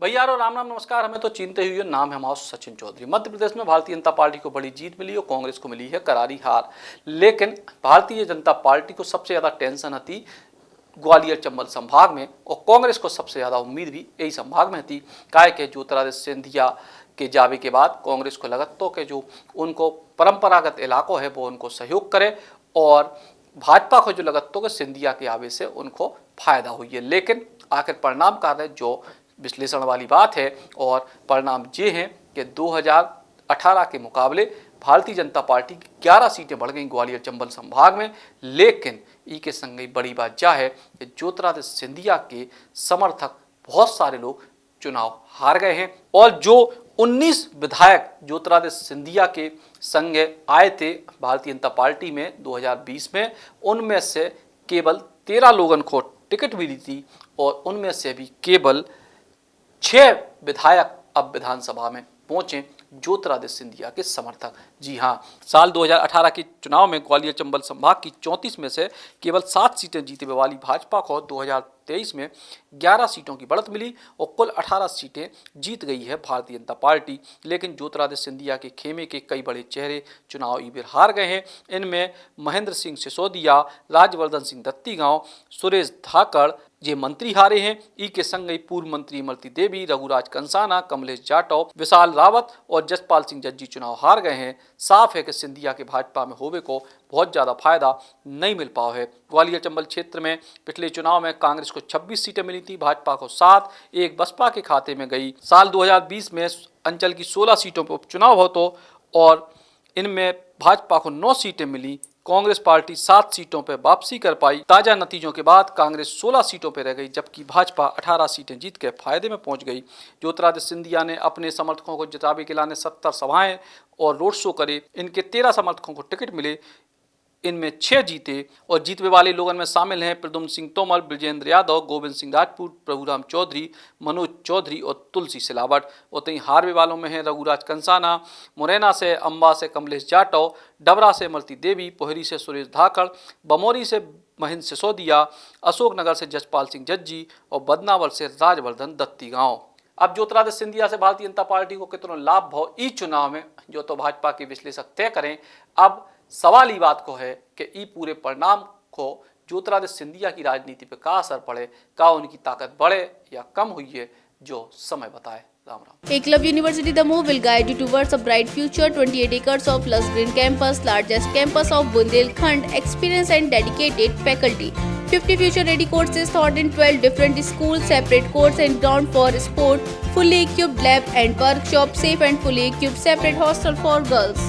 भैया और राम राम नमस्कार। हमें तो चिंते हुए नाम है हमारा सचिन चौधरी। मध्य प्रदेश में भारतीय जनता पार्टी को बड़ी जीत मिली और कांग्रेस को मिली है करारी हार। लेकिन भारतीय जनता पार्टी को सबसे ज्यादा टेंशन थी ग्वालियर चंबल संभाग में और कांग्रेस को सबसे ज्यादा उम्मीद भी यही संभाग में थी। काय के ज्योतिरादित्य सिंधिया के जावे के बाद कांग्रेस को लगा तो कि जो उनको परंपरागत इलाकों है वो उनको सहयोग करे और भाजपा को जो लगत तो कि सिंधिया के आवे से उनको फायदा हुई है। लेकिन आखिर परिणाम कार्य जो विश्लेषण वाली बात है और परिणाम ये हैं कि 2018 के मुकाबले भारतीय जनता पार्टी की 11 सीटें बढ़ गई ग्वालियर चंबल संभाग में। लेकिन ई के संग बड़ी बात यह है कि ज्योतिरादित्य सिंधिया के समर्थक बहुत सारे लोग चुनाव हार गए हैं और जो 19 विधायक ज्योतिरादित्य सिंधिया के संग आए थे भारतीय जनता पार्टी में 2020 में, उनमें से केवल 13 लोगों को टिकट मिली थी और उनमें से भी केवल 6 विधायक अब विधानसभा में पहुंचे ज्योतिरादित्य सिंधिया के समर्थक। जी हां, साल 2018 के चुनाव में ग्वालियर चंबल संभाग की 34 में से केवल 7 सीटें जीतने वाली भाजपा को 2023 में 11 सीटों की बढ़त मिली और कुल 18 सीटें जीत गई है भारतीय जनता पार्टी। लेकिन ज्योतिरादित्य सिंधिया के खेमे के कई बड़े चेहरे चुनाव इबिर हार गए हैं। इनमें महेंद्र सिंह सिसोदिया, राजवर्धन सिंह दत्तीगांव, सुरेश धाकड़ ये मंत्री हारे हैं। ई के संग पूर्व मंत्री इमरती देवी, रघुराज कंसाना, कमलेश जाटव, विशाल रावत और जसपाल सिंह जज्जी चुनाव हार गए हैं। साफ है कि सिंधिया के भाजपा में होवे को बहुत ज़्यादा फायदा नहीं मिल पाओ है। ग्वालियर चंबल क्षेत्र में पिछले चुनाव में कांग्रेस को 26 सीटें मिली थी, भाजपा को 7, एक बसपा के खाते में गई। साल 2020 में अंचल की 16 सीटों पर उपचुनाव हो तो और इनमें भाजपा को 9 सीटें मिली। कांग्रेस पार्टी 7 सीटों पर वापसी कर पाई। ताजा नतीजों के बाद कांग्रेस 16 सीटों पर रह गई जबकि भाजपा 18 सीटें जीत के फायदे में पहुंच गई। ज्योतिरादित्य सिंधिया ने अपने समर्थकों को जिताने के लिए 70 सभाएं और रोड शो करे। इनके 13 समर्थकों को टिकट मिले, इनमें 6 जीते और जीतने वाले लोगों में शामिल हैं प्रद्युम्न सिंह तोमर, ब्रजेंद्र यादव, गोविंद सिंह राजपूत, प्रभुराम चौधरी, मनोज चौधरी और तुलसी सिलावट। और वहीं हारने वालों में हैं रघुराज कंसाना, मुरैना से अंबा से कमलेश जाटव, डबरा से इमरती देवी, पोहरी से सुरेश धाकड़, बमोरी से महेंद्र सिसोदिया, अशोकनगर से जसपाल सिंह जज्जी और बदनावर से राजवर्धन दत्तीगांव। अब ज्योतिरादित्य सिंधिया से भारतीय जनता पार्टी को कितना लाभ भाव ई चुनाव में जो तो भाजपा के विश्लेषक तय करें। अब सवाल ही बात को है कि ई पूरे परिणाम को ज्योतिरादित्य सिंधिया की राजनीति पर क्या असर पड़े, क्या उनकी ताकत बढ़े या कम हुई है, जो समय बताए। Ram Ram. Eklavya University Damoh will guide you towards a bright future. 28 acres of lush green campus, largest campus of Bundelkhand, experienced and dedicated faculty. 50 future-ready courses taught in 12 different schools, separate courts and ground for sport, fully equipped lab and workshop, safe and fully equipped separate hostel for girls.